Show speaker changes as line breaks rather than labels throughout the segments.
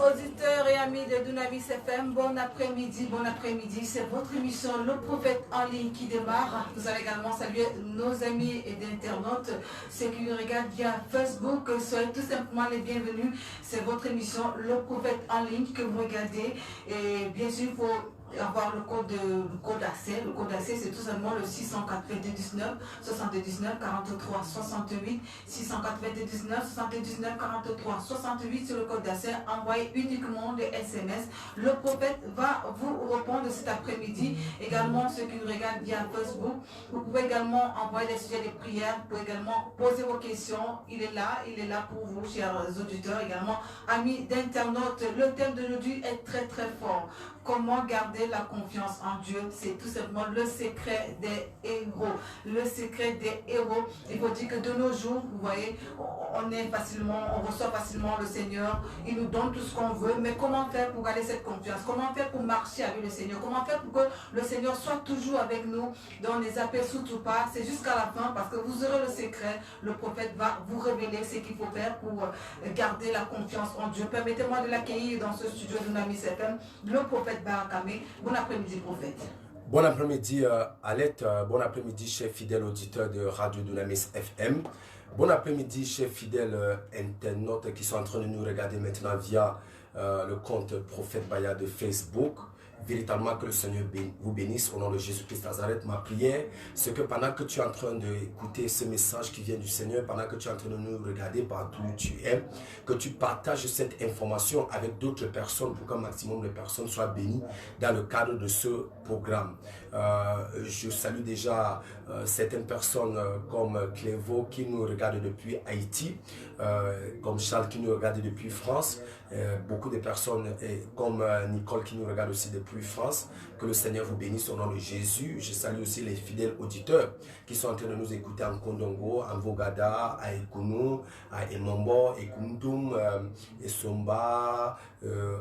Auditeurs et amis de Dunamis FM, bon après-midi, c'est votre émission Le Prophète en ligne qui démarre. Nous allons également saluer nos amis et internautes, ceux qui nous regardent via Facebook, soyez tout simplement les bienvenus. C'est votre émission Le Prophète en ligne que vous regardez et bien sûr il faut avoir le code d'accès. Le code d'accès, c'est tout simplement le 699 79 43 68 699 79 43 68 sur le code d'accès. Envoyez uniquement des SMS. Le prophète va vous répondre cet après-midi. Également, ceux qui nous regardent via Facebook, vous pouvez également envoyer des sujets de prière. Vous pouvez également poser vos questions. Il est là pour vous, chers auditeurs. Également, amis d'internautes, le thème d'aujourd'hui est très très fort. Comment garder la confiance en Dieu? C'est tout simplement le secret des héros. Le secret des héros. Il faut dire que de nos jours, vous voyez, on reçoit facilement le Seigneur. Il nous donne tout ce qu'on veut. Mais comment faire pour garder cette confiance? Comment faire pour marcher avec le Seigneur? Comment faire pour que le Seigneur soit toujours avec nous? Donc les appels surtout pas. C'est jusqu'à la fin parce que vous aurez le secret. Le prophète va vous révéler ce qu'il faut faire pour garder la confiance en Dieu. Permettez-moi de l'accueillir dans ce studio de Dunamis FM. Le prophète Barakame. Bon après-midi, prophète.
Bon après-midi, Alette. Bon après-midi, chers fidèles auditeurs de Radio Dunamis FM. Bon après-midi, chers fidèles internautes qui sont en train de nous regarder maintenant via le compte Prophète Baya de Facebook. Véritablement que le Seigneur vous bénisse au nom de Jésus-Christ Nazareth. Ma prière, c'est que pendant que tu es en train d'écouter ce message qui vient du Seigneur, pendant que tu es en train de nous regarder partout où tu es, que tu partages cette information avec d'autres personnes pour qu'un maximum de personnes soient bénies dans le cadre de ce programme. Je salue déjà certaines personnes comme Clévo qui nous regarde depuis Haïti, comme Charles qui nous regarde depuis France, beaucoup de personnes comme Nicole qui nous regarde aussi depuis France. Que le Seigneur vous bénisse au nom de Jésus. Je salue aussi les fidèles auditeurs qui sont en train de nous écouter en Kondongo, en Vogada, à Ekounou, à Emombo, Ekundum, Esomba,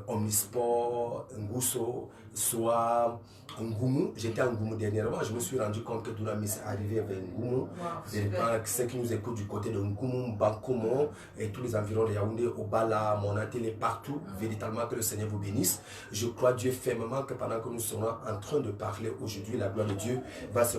Omnisport, Nguso, Soa, Ngoumou. J'étais à Ngoumou dernièrement. Je me suis rendu compte que Dunamis est arrivé vers Ngoumou. Ceux qui nous écoutent du côté de Ngoumou, Bankomo et tous les environs de Yaoundé, Obala, Monatélé, partout. Véritablement que le Seigneur vous bénisse. Je crois Dieu fermement que pendant que nous serons en train de parler aujourd'hui, la gloire de Dieu va se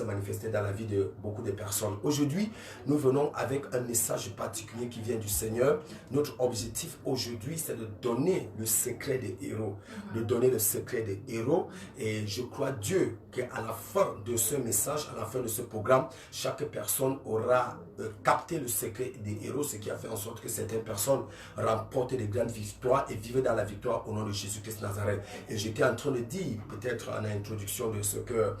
manifester dans la vie de beaucoup de personnes. Aujourd'hui, nous venons avec un message particulier qui vient du Seigneur. Notre objectif aujourd'hui, c'est de donner le secret des héros. De donner le secret des héros. Et je crois Dieu qu'à la fin de ce message, à la fin de ce programme, chaque personne aura capté le secret des héros, ce qui a fait en sorte que certaines personnes remportent des grandes victoires et vivent dans la victoire au nom de Jésus-Christ Nazareth. Et j'étais en train de dire, peut-être en introduction de ce que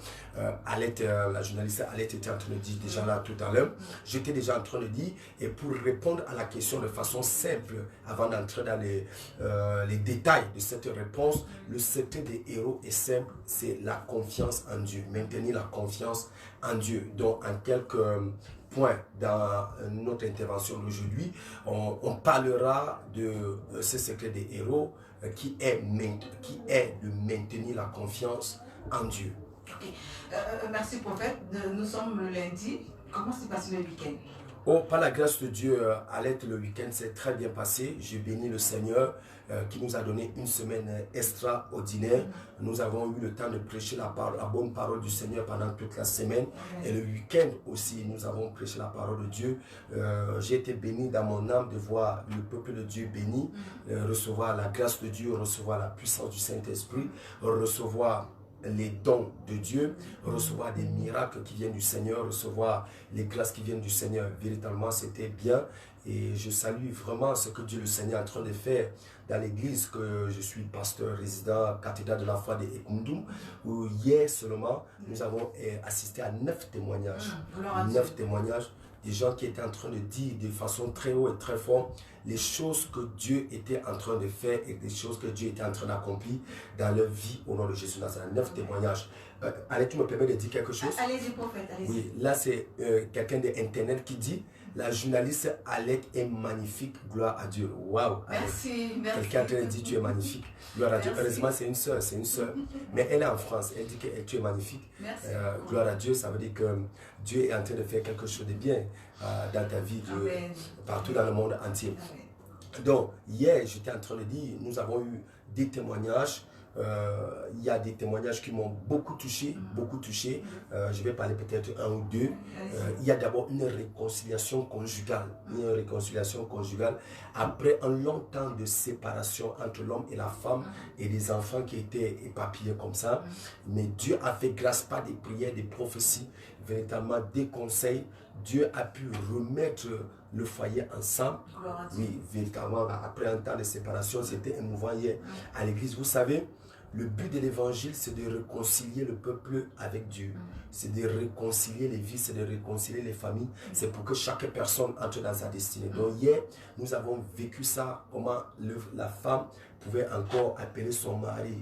Alette, la journaliste Alette était en train de dire déjà là tout à l'heure, j'étais déjà en train de dire, et pour répondre à la question de façon simple, avant d'entrer dans les détails de cette réponse, le secret des héros est simple, c'est la confiance en Dieu, maintenir la confiance en Dieu. Donc en quelques points dans notre intervention d'aujourd'hui, on parlera de ce secret des héros qui est de maintenir la confiance en Dieu.
Okay. Merci prophète, nous sommes le lundi. Comment s'est passé le week-end?
Oh, par la grâce de Dieu, Alette, le week-end s'est très bien passé. J'ai béni le Seigneur qui nous a donné une semaine extraordinaire. Nous avons eu le temps de prêcher la bonne parole du Seigneur pendant toute la semaine. Et le week-end aussi, nous avons prêché la parole de Dieu. J'ai été béni dans mon âme de voir le peuple de Dieu béni, recevoir la grâce de Dieu, recevoir la puissance du Saint-Esprit, recevoir les dons de Dieu, recevoir des miracles qui viennent du Seigneur, recevoir les grâces qui viennent du Seigneur. Véritablement, c'était bien. Et je salue vraiment ce que Dieu le Seigneur est en train de faire dans l'église que je suis pasteur résident cathédrale de la foi de Ekundum, où hier seulement, nous avons assisté à 9 témoignages. 9 témoignages des gens qui étaient en train de dire de façon très haut et très fort les choses que Dieu était en train de faire et des choses que Dieu était en train d'accomplir dans leur vie au nom de Jésus Nazareth. 9 témoignages. Allez, tu me permets de dire quelque chose?
Allez-y, prophète, allez-y.
Oui, là c'est quelqu'un d'Internet qui dit la journaliste Alette est magnifique, gloire à Dieu. Waouh!
Merci, merci.
Quelqu'un te dit tu es magnifique, gloire à Dieu. Heureusement, c'est une sœur, mais elle est en France. Elle dit que tu es magnifique.
Merci.
Gloire à Dieu, ça veut dire que Dieu est en train de faire quelque chose de bien dans ta vie, partout dans le monde entier.
Amen.
Donc, hier, j'étais en train de dire, nous avons eu des témoignages. Il y a des témoignages qui m'ont beaucoup touché, beaucoup touché. Je vais parler peut-être un ou deux. Il y a d'abord une réconciliation conjugale. Une réconciliation conjugale après un long temps de séparation entre l'homme et la femme et des enfants qui étaient éparpillés comme ça. Mais Dieu a fait grâce par des prières, des prophéties, véritablement des conseils. Dieu a pu remettre le foyer ensemble. Oui, véritablement, après un temps de séparation, c'était émouvant hier à l'église. Vous savez, le but de l'évangile, c'est de réconcilier le peuple avec Dieu. C'est de réconcilier les vies, c'est de réconcilier les familles. C'est pour que chaque personne entre dans sa destinée. Donc hier, nous avons vécu ça, comment la femme pouvait encore appeler son mari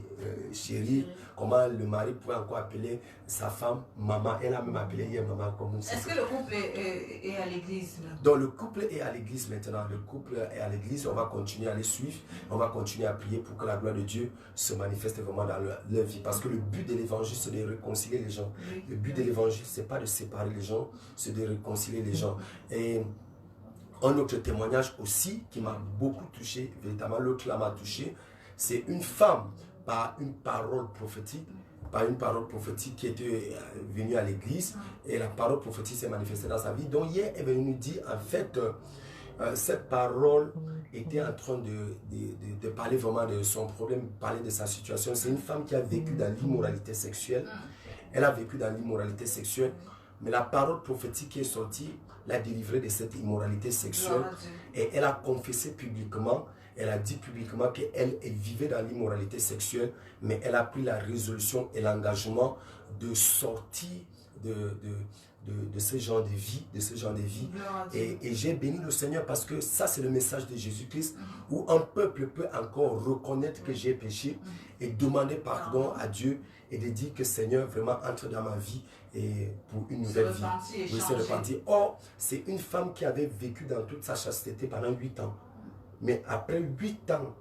chéri, comment le mari pouvait encore appeler sa femme maman. Elle a même appelé hier maman comme nous.
Est-ce que le couple est à l'église?
Donc le couple est à l'église maintenant. Le couple est à l'église. On va continuer à les suivre. On va continuer à prier pour que la gloire de Dieu se manifeste vraiment dans leur vie. Parce que le but de l'évangile, c'est de réconcilier les gens. Le but de l'évangile, c'est pas de séparer les gens, c'est de réconcilier les gens. Et un autre témoignage aussi qui m'a beaucoup touché, véritablement l'autre là m'a touché, c'est une femme par une parole prophétique, qui était venue à l'église et la parole prophétique s'est manifestée dans sa vie. Donc hier, elle est venue nous dire, en fait, cette parole était en train de parler vraiment de son problème, parler de sa situation. C'est une femme qui a vécu dans l'immoralité sexuelle. Elle a vécu dans l'immoralité sexuelle, mais la parole prophétique qui est sortie l'a délivrée de cette immoralité sexuelle et elle a confessé publiquement, elle a dit publiquement qu'elle vivait dans l'immoralité sexuelle, mais elle a pris la résolution et l'engagement de sortir de ce genre de vie, et j'ai béni le Seigneur parce que ça c'est le message de Jésus-Christ où un peuple peut encore reconnaître que j'ai péché et demander pardon à Dieu et de dire que Seigneur vraiment entre dans ma vie et pour une nouvelle vie. Oui, c'est repentir. Or, c'est une femme qui avait vécu dans toute sa chasteté pendant 8 ans. Mais après 8 ans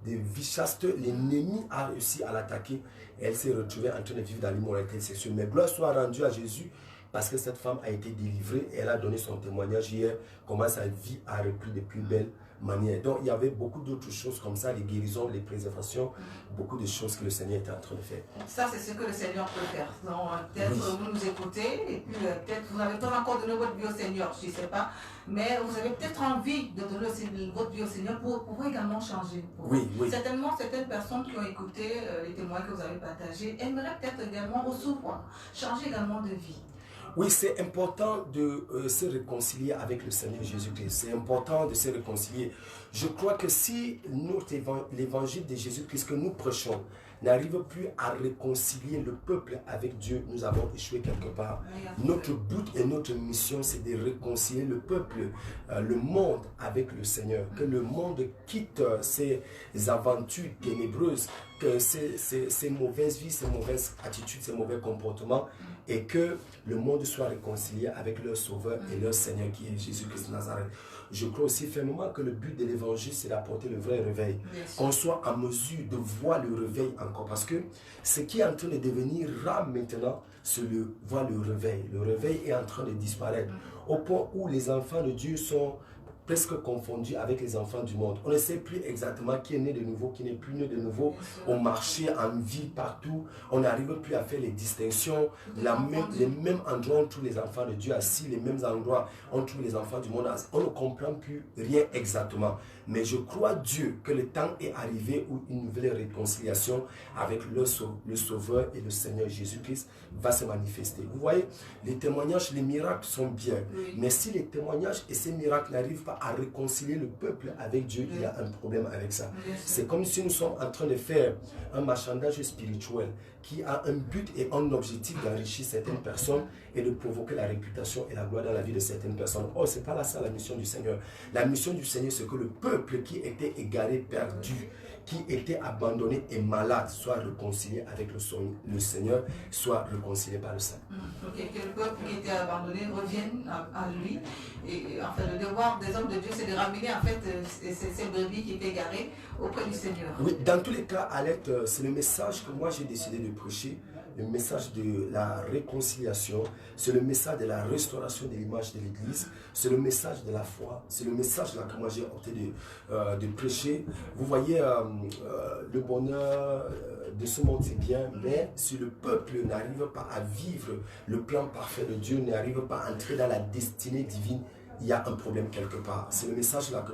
de vie chaste, l'ennemi a réussi à l'attaquer et elle s'est retrouvée en train de vivre dans l'immoralité sexuelle. Mais gloire soit rendue à Jésus parce que cette femme a été délivrée et elle a donné son témoignage hier, comment sa vie a repris de plus belle manière. Donc il y avait beaucoup d'autres choses comme ça, les guérisons, les préservations, beaucoup de choses que le Seigneur était en train de faire.
Ça, c'est ce que le Seigneur peut faire. Donc peut-être vous nous écoutez et puis peut-être vous n'avez pas encore donné votre vie au Seigneur, je ne sais pas, mais vous avez peut-être envie de donner votre vie au Seigneur pour pouvoir également changer.
Oui.
Certainement, certaines personnes qui ont écouté les témoins que vous avez partagés aimeraient peut-être également recevoir, changer également de vie.
Oui, c'est important de se réconcilier avec le Seigneur Jésus-Christ. C'est important de se réconcilier. Je crois que si l'évangile de Jésus-Christ que nous prêchons n'arrive plus à réconcilier le peuple avec Dieu, nous avons échoué quelque part. Notre but et notre mission, c'est de réconcilier le peuple, le monde avec le Seigneur. Que le monde quitte ses aventures ténébreuses, que ces mauvaises vies, ces mauvaises attitudes, ces mauvais comportements, et que le monde soit réconcilié avec leur Sauveur et leur Seigneur qui est Jésus-Christ de Nazareth. Je crois aussi fermement que le but de l'évangile, c'est d'apporter le vrai réveil. Qu'on soit en mesure de voir le réveil encore. Parce que ce qui est en train de devenir rare maintenant, c'est voir le réveil. Le réveil est en train de disparaître. Au point où les enfants de Dieu sont presque confondus avec les enfants du monde. On ne sait plus exactement qui est né de nouveau, qui n'est plus né de nouveau. On marchait en vie partout. On n'arrive plus à faire les distinctions. Les mêmes endroits ont tous les enfants de Dieu assis, les mêmes endroits ont tous les enfants du monde assis. On ne comprend plus rien exactement. Mais je crois Dieu que le temps est arrivé où une nouvelle réconciliation avec le Sauveur et le Seigneur Jésus-Christ va se manifester. Vous voyez, les témoignages, les miracles sont bien. Mais si les témoignages et ces miracles n'arrivent pas à réconcilier le peuple avec Dieu, il y a un problème avec ça. C'est comme si nous sommes en train de faire un marchandage spirituel qui a un but et un objectif d'enrichir certaines personnes et de provoquer la réputation et la gloire dans la vie de certaines personnes. Oh, c'est pas là ça la mission du Seigneur. La mission du Seigneur, c'est que le peuple qui était égaré, perdu, qui était abandonné et malade, soit réconcilié avec le Seigneur, soit réconcilié par le Saint.
Que le peuple qui était abandonné revienne à lui. Et enfin, le devoir des hommes de Dieu, c'est de ramener en fait ces brebis qui étaient égarées auprès du Seigneur.
Oui, dans tous les cas, Alette, c'est le message que moi j'ai décidé de prêcher. le message de la réconciliation, c'est le message de la restauration de l'image de l'Église, c'est le message de la foi, c'est le message là que moi j'ai opté de prêcher. Vous voyez, le bonheur de ce monde c'est bien, mais si le peuple n'arrive pas à vivre le plan parfait de Dieu, n'arrive pas à entrer dans la destinée divine, il y a un problème quelque part. C'est le message là que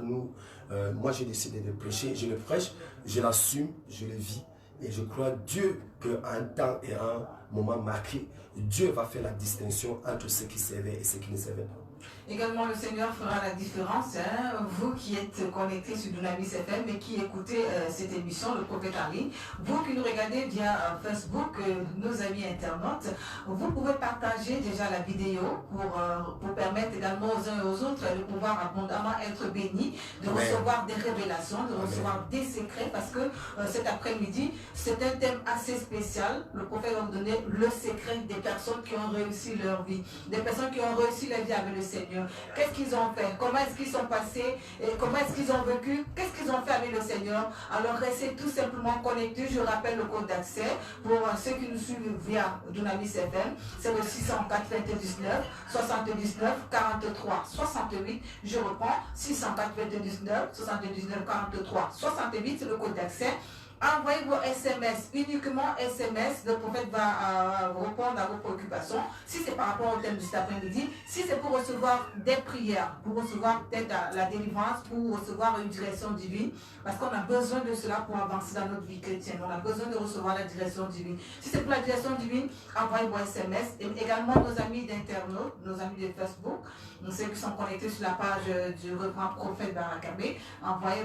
moi j'ai décidé de prêcher, je le prêche, je l'assume, je le vis. Et je crois Dieu qu'à un temps et un moment marqué, Dieu va faire la distinction entre ceux qui servaient et ceux qui ne servaient pas.
Également, le Seigneur fera la différence. Hein, vous qui êtes connectés sur Dunamis FM et qui écoutez cette émission, le prophète en ligne, vous qui nous regardez via Facebook, nos amis internautes, vous pouvez partager déjà la vidéo pour permettre également aux uns et aux autres de pouvoir abondamment être bénis, de recevoir des révélations, de recevoir des secrets, parce que cet après-midi, c'est un thème assez spécial. Le prophète va nous donner le secret des personnes qui ont réussi leur vie, des personnes qui ont réussi leur vie avec le Seigneur. Qu'est-ce qu'ils ont fait? Comment est-ce qu'ils sont passés? Et comment est-ce qu'ils ont vécu? Qu'est-ce qu'ils ont fait avec le Seigneur? Alors restez tout simplement connectés. Je rappelle le code d'accès pour ceux qui nous suivent via Dunamis FM. C'est le 699 79 43 68. Je reprends, 699 79 43 68. C'est le code d'accès. Envoyez vos SMS, uniquement SMS, le prophète va répondre à vos préoccupations. Si c'est par rapport au thème de cet après-midi, si c'est pour recevoir des prières, pour recevoir peut-être la délivrance, pour recevoir une direction divine, parce qu'on a besoin de cela pour avancer dans notre vie chrétienne. On a besoin de recevoir la direction divine. Si c'est pour la direction divine, envoyez vos SMS. Et également nos amis d'internautes, nos amis de Facebook, ceux qui sont connectés sur la page du reverend prophète Barakabé, envoyez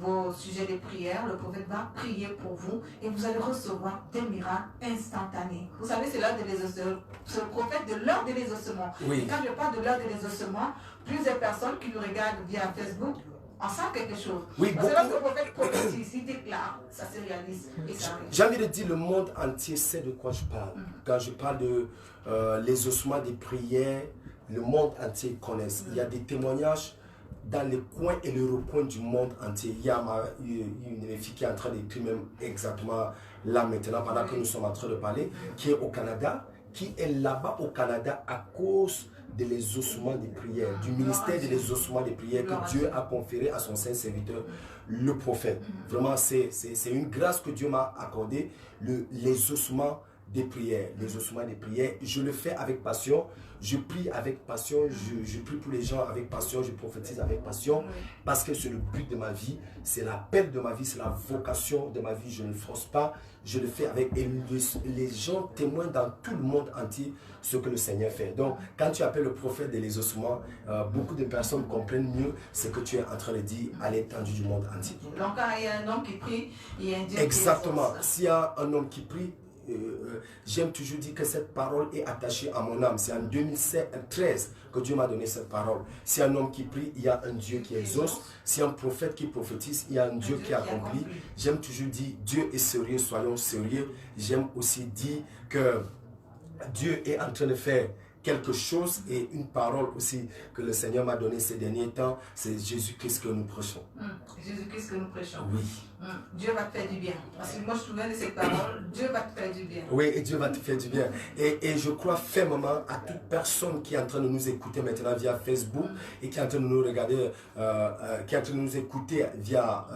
vos sujets de prière. Le prophète va prier pour vous et vous allez recevoir des miracles instantanés. Vous savez, c'est l'heure de l'exaucement. C'est le prophète de l'heure de l'exaucement.
Oui.
Et quand je parle de l'heure de l'exaucement, plusieurs personnes qui nous regardent via Facebook en savent quelque chose.
Oui,
parce que lorsque le prophète prophétise, il déclare, ça se réalise et ça arrive.
J'ai envie de dire, le monde entier sait de quoi je parle. Quand je parle de l'exaucement des prières, le monde entier connaît. Il y a des témoignages dans les coins et les recoins du monde entier. Il y a une fille qui est en train d'écrire même exactement là maintenant, pendant que nous sommes en train de parler, qui est au Canada, qui est là-bas au Canada à cause de l'exaucement des prières, du ministère de l'exaucement des prières que Dieu a conféré à son saint serviteur, le prophète. Vraiment, c'est une grâce que Dieu m'a accordée, l'exaucement des prières. L'exaucement des prières, je le fais avec passion. Je prie avec passion, je prie pour les gens avec passion, je prophétise avec passion, parce que c'est le but de ma vie, c'est l'appel de ma vie, c'est la vocation de ma vie. Je ne force pas, je le fais avec... Et les gens témoignent dans tout le monde entier ce que le Seigneur fait. Donc, quand tu appelles le prophète de l'exaucement, beaucoup de personnes comprennent mieux ce que tu es en train de dire à l'étendue du monde entier.
Donc, quand il y a un homme qui prie, il y a un Dieu.
Exactement. S'il y a un homme qui prie, j'aime toujours dire que cette parole est attachée à mon âme. C'est en 2013 que Dieu m'a donné cette parole. Si un homme qui prie, il y a un Dieu qui exauce. Si un prophète qui prophétise, il y a un Dieu qui accomplit. J'aime toujours dire, Dieu est sérieux, soyons sérieux. J'aime aussi dire que Dieu est en train de faire quelque chose, et une parole aussi que le Seigneur m'a donnée ces derniers temps, c'est Jésus-Christ que nous prêchons.
Jésus-Christ que nous prêchons.
Oui.
Dieu va te faire du bien. Parce que moi je me souviens de ces paroles, Dieu va te faire du bien.
Oui, et Dieu va te faire du bien. Et je crois fermement à toute personne qui est en train de nous écouter maintenant via Facebook et qui est en train de nous regarder, qui est en train de nous écouter via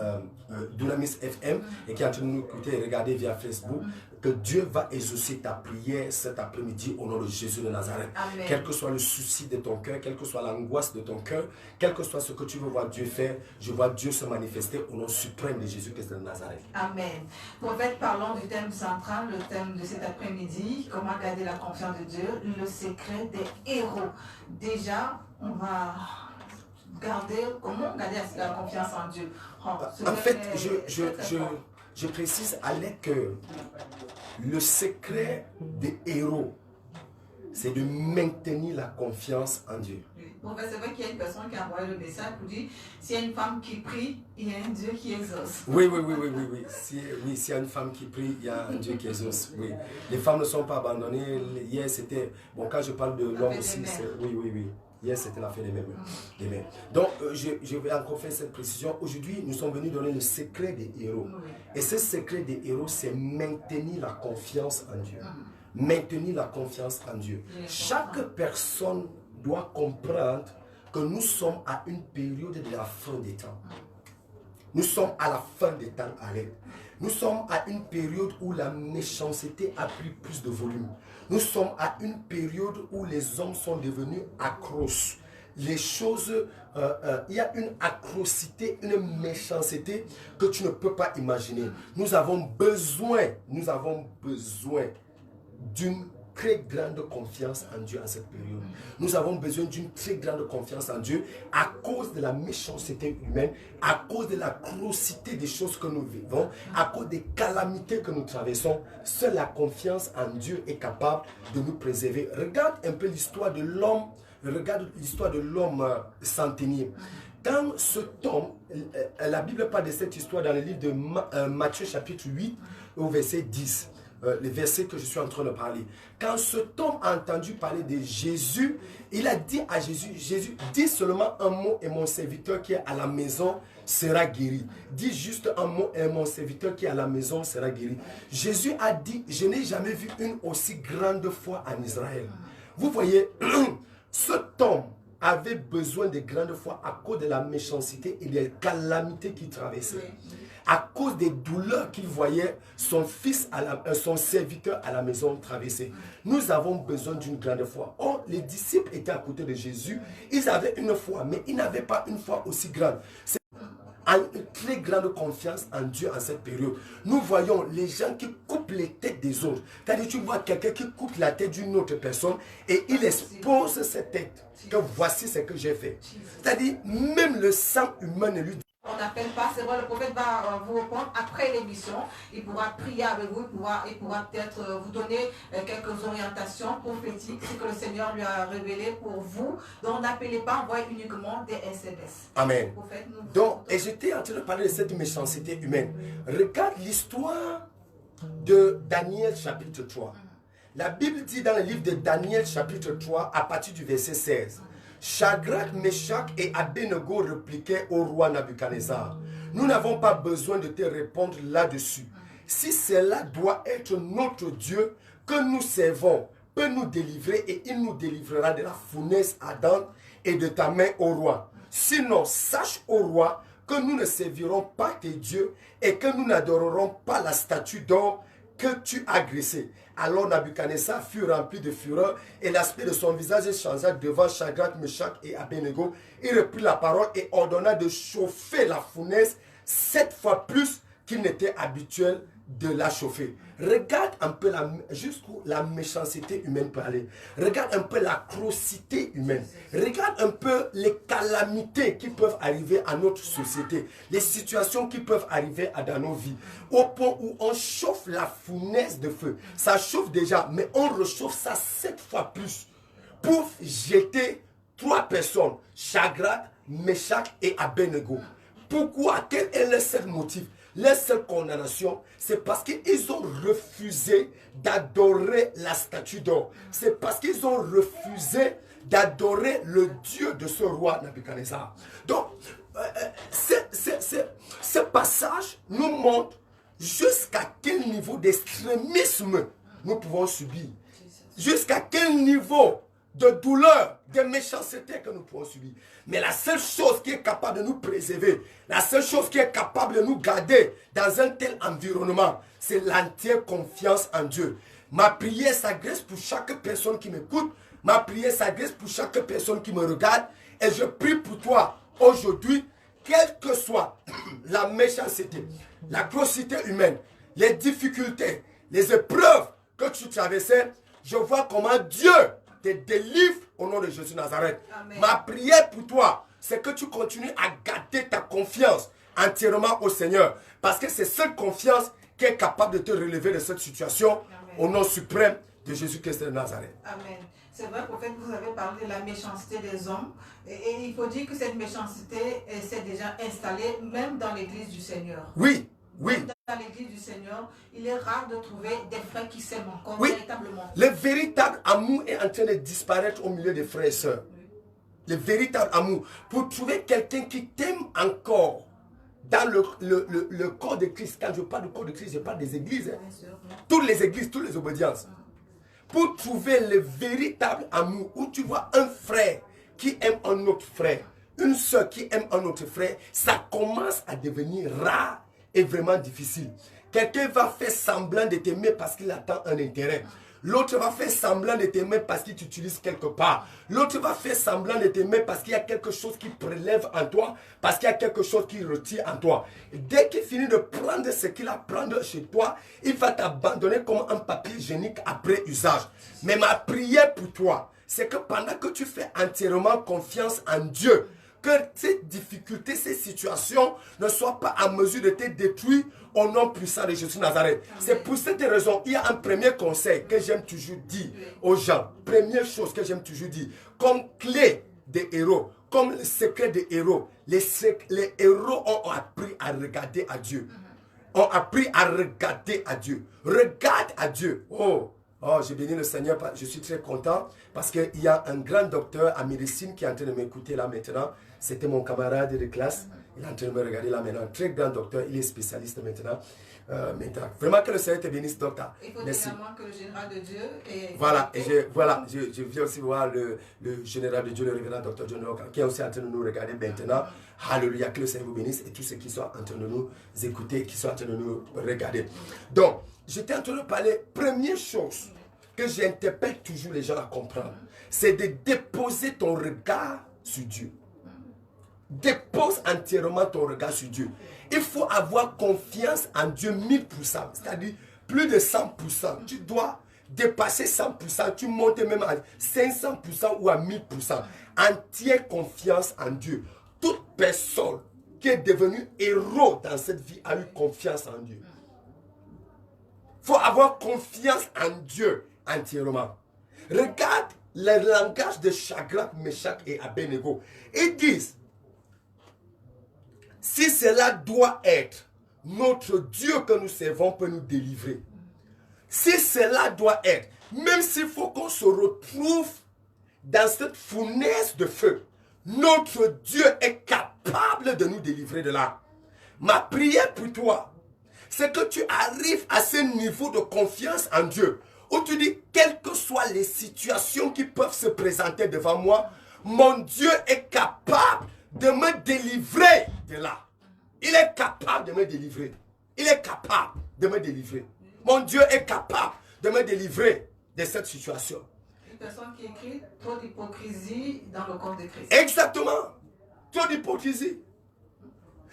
Dunamis FM et qui est en train de nous écouter et regarder via Facebook, que Dieu va exaucer ta prière cet après-midi au nom de Jésus de Nazareth.
Amen.
Quel que soit le souci de ton cœur, quelle que soit l'angoisse de ton cœur, quel que soit ce que tu veux voir Dieu faire, je vois Dieu se manifester au nom suprême de Jésus-Christ de Nazareth.
Amen. Prophète, parlons du thème central, le thème de cet après-midi, comment garder la confiance de Dieu, le secret des héros. Déjà, on va garder, comment garder la confiance en Dieu.
En fait, je précise à l'aide que le secret des héros, c'est de maintenir la confiance en Dieu.
Bon, ben c'est vrai qu'il y a une personne qui a envoyé le message pour dire, s'il y a une femme qui prie, il y a un Dieu qui exauce.
Oui. S'il y a une femme qui prie, il y a un Dieu qui exauce. Oui. Les femmes ne sont pas abandonnées. Hier, c'était... Bon, quand je parle de l'homme aussi, oui. Hier, c'était la fête des mères. Donc, je vais encore faire cette précision. Aujourd'hui, nous sommes venus donner le secret des héros. Et ce secret des héros, c'est maintenir la confiance en Dieu. maintenir la confiance en Dieu. Chaque personne doit comprendre que nous sommes à une période de la fin des temps. Nous sommes à la fin des temps, allez. Nous sommes à une période où la méchanceté a pris plus de volume. Nous sommes à une période où les hommes sont devenus accros. Les choses, il y a une accrocité, une méchanceté que tu ne peux pas imaginer. Nous avons besoin d'une très grande confiance en Dieu en cette période. Nous avons besoin d'une très grande confiance en Dieu à cause de la méchanceté humaine, à cause de la crocité des choses que nous vivons, à cause des calamités que nous traversons. Seule la confiance en Dieu est capable de nous préserver. Regarde un peu l'histoire de l'homme, regarde l'histoire de l'homme centenier. Dans cet homme, la Bible parle de cette histoire dans le livre de Matthieu chapitre 8 au verset 10. Le verset que je suis en train de parler. Quand cet homme a entendu parler de Jésus, il a dit à Jésus, Jésus, dis seulement un mot et mon serviteur qui est à la maison sera guéri. Dis juste un mot et mon serviteur qui est à la maison sera guéri. Jésus a dit, je n'ai jamais vu une aussi grande foi en Israël. Vous voyez, cet homme avait besoin de grande foi à cause de la méchanceté et des calamités qu'il traversait. À cause des douleurs qu'il voyait son fils, son serviteur à la maison traverser. Nous avons besoin d'une grande foi. Or, les disciples étaient à côté de Jésus. Ils avaient une foi, mais ils n'avaient pas une foi aussi grande. C'est une très grande confiance en Dieu en cette période. Nous voyons les gens qui coupent les têtes des autres. C'est-à-dire, tu vois quelqu'un qui coupe la tête d'une autre personne et il expose cette tête. Que voici ce que j'ai fait. C'est-à-dire, même le sang humain ne lui dit.
On n'appelle pas, c'est vrai, le prophète va vous répondre après l'émission. Il pourra prier avec vous, il pourra peut-être vous donner quelques orientations prophétiques, ce que le Seigneur lui a révélé pour vous. Donc n'appelez pas, envoyez uniquement des SMS.
Amen. Donc, et j'étais en train de parler de cette méchanceté humaine. Regarde l'histoire de Daniel chapitre 3. La Bible dit dans le livre de Daniel chapitre 3, à partir du verset 16. Shadrach, Meshach et Abednego répliquaient au roi Nabuchodonosor. Nous n'avons pas besoin de te répondre là-dessus. Si cela doit être notre Dieu que nous servons, peut nous délivrer et il nous délivrera de la fournaise ardente et de ta main au roi. Sinon, sache au roi que nous ne servirons pas tes dieux et que nous n'adorerons pas la statue d'or que tu as graissée. Alors Nabuchodonosor fut rempli de fureur et l'aspect de son visage changea devant Shadrach, Meshach et Abednego. Il reprit la parole et ordonna de chauffer la fournaise 7 fois plus qu'il n'était habituel de la chauffer. Regarde un peu jusqu'où la méchanceté humaine peut aller. Regarde un peu la crocité humaine. Regarde un peu les calamités qui peuvent arriver à notre société. Les situations qui peuvent arriver dans nos vies. Au point où on chauffe la fournaise de feu. Ça chauffe déjà, mais on rechauffe ça 7 fois plus. Pour jeter 3 personnes. Shadrach, Meshach et Abednego. Pourquoi? Quel est le seul motif? Leur seule condamnation, c'est parce qu'ils ont refusé d'adorer la statue d'or. C'est parce qu'ils ont refusé d'adorer le Dieu de ce roi Nabuchodonosor. Donc, ce passage nous montre jusqu'à quel niveau d'extrémisme nous pouvons subir. Jusqu'à quel niveau de douleur, de méchanceté que nous pouvons subir. Mais la seule chose qui est capable de nous préserver, la seule chose qui est capable de nous garder dans un tel environnement, c'est l'entière confiance en Dieu. Ma prière s'adresse pour chaque personne qui m'écoute, ma prière s'adresse pour chaque personne qui me regarde, et je prie pour toi aujourd'hui, quelle que soit la méchanceté, la grossité humaine, les difficultés, les épreuves que tu traversais, je vois comment Dieu te délivre au nom de Jésus Nazareth. Amen. Ma prière pour toi, c'est que tu continues à garder ta confiance entièrement au Seigneur. Parce que c'est cette confiance qui est capable de te relever de cette situation. Amen. Au nom suprême de Jésus-Christ de Nazareth.
Amen. C'est vrai, prophète, vous avez parlé de la méchanceté des hommes. Et il faut dire que cette méchanceté s'est déjà installée même dans l'église du Seigneur.
Oui. Oui.
Dans l'église du Seigneur, il est rare de trouver des frères qui s'aiment encore véritablement.
Le véritable amour est en train de disparaître au milieu des frères et sœurs. Oui. Le véritable amour. Pour trouver quelqu'un qui t'aime encore dans le corps de Christ. Quand je parle du corps de Christ, je parle des églises. Hein. Sûr, toutes les églises, toutes les obédiences. pour trouver le véritable amour, où tu vois un frère qui aime un autre frère, une soeur qui aime un autre frère, ça commence à devenir rare et vraiment difficile. Quelqu'un va faire semblant de t'aimer parce qu'il attend un intérêt. L'autre va faire semblant de t'aimer parce qu'il t'utilise quelque part. L'autre va faire semblant de t'aimer parce qu'il y a quelque chose qui prélève en toi, parce qu'il y a quelque chose qui retire en toi. Et dès qu'il finit de prendre ce qu'il a prendre chez toi, il va t'abandonner comme un papier hygiénique après usage. Mais ma prière pour toi, c'est que pendant que tu fais entièrement confiance en Dieu, que ces difficultés, ces situations ne soient pas à mesure de te détruire au nom puissant de Jésus Nazareth. C'est pour cette raison, il y a un premier conseil que j'aime toujours dire aux gens. Première chose que j'aime toujours dire, comme clé des héros, comme le secret des héros, les héros ont appris à regarder à Dieu. Ont appris à regarder à Dieu. Regarde à Dieu. Oh, j'ai béni le Seigneur, je suis très content parce qu'il y a un grand docteur en médecine qui est en train de m'écouter là maintenant. C'était mon camarade de classe. Il est en train de me regarder là maintenant. Très grand docteur, il est spécialiste maintenant. Vraiment que le Seigneur te bénisse, docteur.
Il faut également que le général de Dieu est...
Voilà, et je viens aussi voir le général de Dieu, le révérend docteur John Walker, qui est aussi en train de nous regarder maintenant. Alléluia, que le Seigneur vous bénisse et tous ceux qui sont en train de nous écouter, qui sont en train de nous regarder. Donc, j'étais en train de parler, première chose que j'interpelle toujours les gens à comprendre, c'est de déposer ton regard sur Dieu. Dépose entièrement ton regard sur Dieu. Il faut avoir confiance en Dieu 1000%, c'est-à-dire plus de 100%. Tu dois dépasser 100%, tu montes même à 500% ou à 1000%. Entière confiance en Dieu. Toute personne qui est devenue héros dans cette vie a eu confiance en Dieu. Il faut avoir confiance en Dieu entièrement. Regarde le langage de Shadrach, Meshach et Abednego. Ils disent, si cela doit être, notre Dieu que nous servons peut nous délivrer. Si cela doit être, même s'il faut qu'on se retrouve dans cette fournaise de feu, notre Dieu est capable de nous délivrer de là. Ma prière pour toi, c'est que tu arrives à ce niveau de confiance en Dieu, où tu dis, quelles que soient les situations qui peuvent se présenter devant moi, mon Dieu est capable de me délivrer de là. Il est capable de me délivrer. Il est capable de me délivrer. Mon Dieu est capable de me délivrer de cette situation.
Une personne qui écrit trop d'hypocrisie dans le corps de Christ.
Exactement. Trop d'hypocrisie.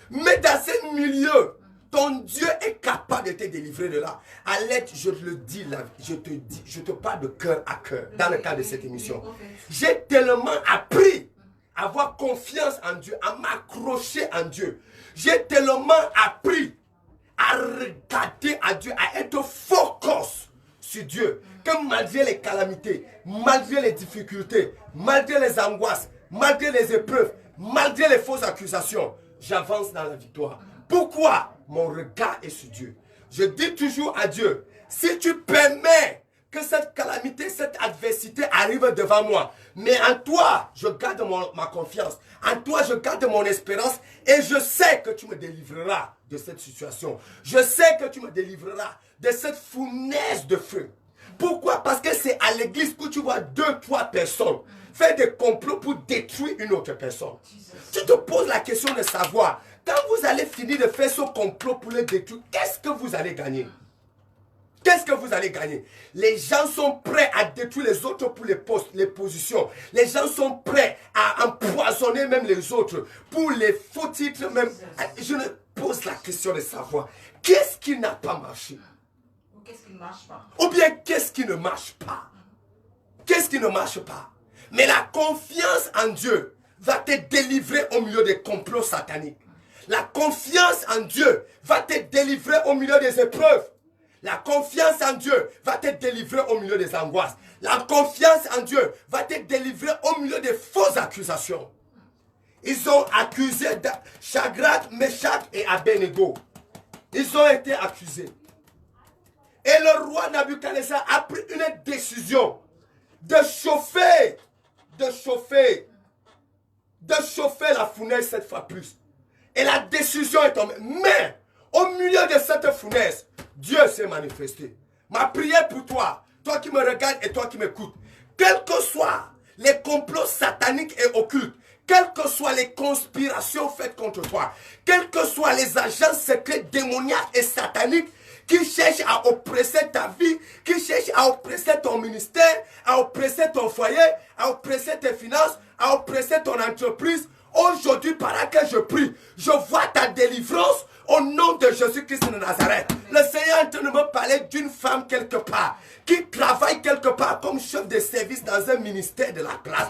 Mais dans ce milieu, ton Dieu est capable de te délivrer de là. À l'aide, je le dis là, je te parle de cœur à cœur dans le cadre de cette émission. J'ai tellement appris à avoir confiance en Dieu, à m'accrocher en Dieu. J'ai tellement appris à regarder à Dieu, à être focus sur Dieu, que malgré les calamités, malgré les difficultés, malgré les angoisses, malgré les épreuves, malgré les fausses accusations, j'avance dans la victoire. Pourquoi? Mon regard est sur Dieu. Je dis toujours à Dieu, si tu permets que cette calamité, cette adversité arrive devant moi, mais en toi, je garde ma confiance, en toi, je garde mon espérance, et je sais que tu me délivreras de cette situation. Je sais que tu me délivreras de cette fournaise de feu. Pourquoi? Parce que c'est à l'église que tu vois 2-3 personnes faire des complots pour détruire une autre personne. Tu te poses la question de savoir, quand vous allez finir de faire ce complot pour le détruire, qu'est-ce que vous allez gagner? Qu'est-ce que vous allez gagner? Les gens sont prêts à détruire les autres pour les postes, les positions. Les gens sont prêts à empoisonner même les autres pour les faux titres même. Je me pose la question de savoir, qu'est-ce qui n'a pas marché?
Ou qu'est-ce qui ne marche pas?
Ou bien qu'est-ce qui ne marche pas? Qu'est-ce qui ne marche pas? Mais la confiance en Dieu va te délivrer au milieu des complots sataniques. La confiance en Dieu va te délivrer au milieu des épreuves. La confiance en Dieu va te délivrer au milieu des angoisses. La confiance en Dieu va te délivrer au milieu des fausses accusations. Ils ont accusé Shadrach, Meshach et Abednego. Ils ont été accusés. Et le roi Nabuchodonosor a pris une décision de chauffer la fournaise 7 fois plus. Et la décision est tombée. Mais au milieu de cette fournaise, Dieu s'est manifesté. Ma prière pour toi, toi qui me regardes et toi qui m'écoutes, quels que soient les complots sataniques et occultes, quelles que soient les conspirations faites contre toi, quels que soient les agents secrets démoniaques et sataniques qui cherchent à oppresser ta vie, qui cherchent à oppresser ton ministère, à oppresser ton foyer, à oppresser tes finances, à oppresser ton entreprise, aujourd'hui, pendant que je prie, je vois ta délivrance au nom de Jésus-Christ de Nazareth. Le Seigneur est en train de me parler d'une femme quelque part, qui travaille quelque part comme chef de service dans un ministère de la place.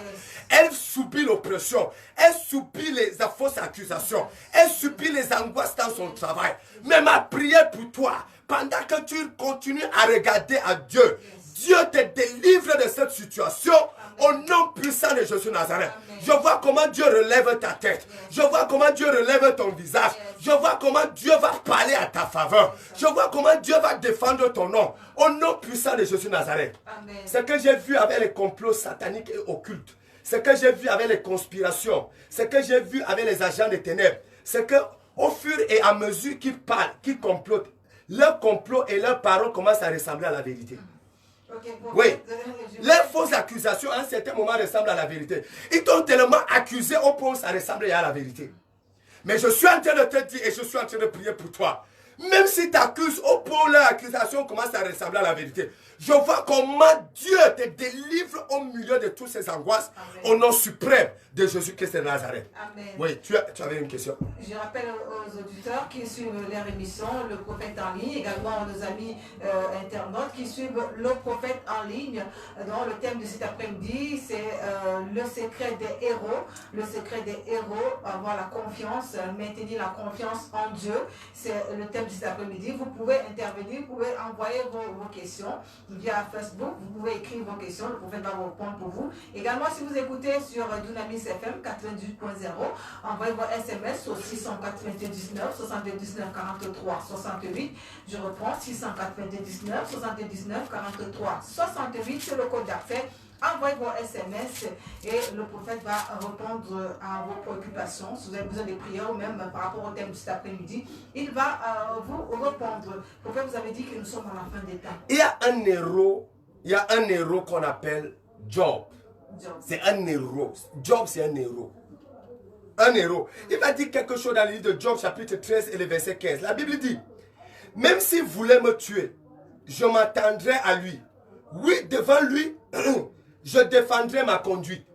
Elle subit l'oppression, elle subit les fausses accusations, elle subit les angoisses dans son travail. Mais ma prière pour toi, pendant que tu continues à regarder à Dieu, Dieu te délivre de cette situation au nom puissant de Jésus Nazareth. Je vois comment Dieu relève ta tête. Je vois comment Dieu relève ton visage. Je vois comment Dieu va parler à ta faveur. Je vois comment Dieu va défendre ton nom au nom puissant de Jésus Nazareth. Ce que j'ai vu avec les complots sataniques et occultes, ce que j'ai vu avec les conspirations, ce que j'ai vu avec les agents des ténèbres, c'est que au fur et à mesure qu'ils parlent, qu'ils complotent, leurs complots et leurs paroles commencent à ressembler à la vérité. Oui, les fausses accusations à un certain moment ressemblent à la vérité. Ils t'ont tellement accusé au point où ça ressemble à la vérité. Mais je suis en train de te dire et je suis en train de prier pour toi. Même si tu accuses au point où l'accusation commence à ressembler à la vérité, je vois comment Dieu te délivre au milieu de toutes ces angoisses. Amen. Au nom suprême de Jésus-Christ de Nazareth. Amen. Oui, tu avais une question.
Je rappelle aux auditeurs qui suivent leur émission, le prophète en ligne, également nos amis internautes qui suivent le prophète en ligne. Donc, le thème de cet après-midi, c'est le secret des héros. Le secret des héros, avoir la confiance, maintenir la confiance en Dieu. C'est le thème de cet après-midi. Vous pouvez intervenir, vous pouvez envoyer vos questions via Facebook. Vous pouvez écrire vos questions, le prophète va vous répondre pour vous. Également, si vous écoutez sur Dunamis FM 98.0, envoyez vos SMS au 699 79 43 68. Je reprends 699 79 43 68, c'est le code d'accès. Envoyez vos SMS et le prophète va répondre à vos préoccupations. Si vous avez besoin de prières ou même par rapport au thème de cet après-midi, il va vous répondre. Le prophète, vous avez dit que nous sommes à la fin des temps.
Il y a un héros qu'on appelle Job. C'est un héros. Job, c'est un héros. Un héros. Il va dire quelque chose dans le livre de Job, chapitre 13 et le verset 15. La Bible dit, même s'il voulait me tuer, je m'attendrai à lui. Oui, devant lui, je défendrai ma conduite.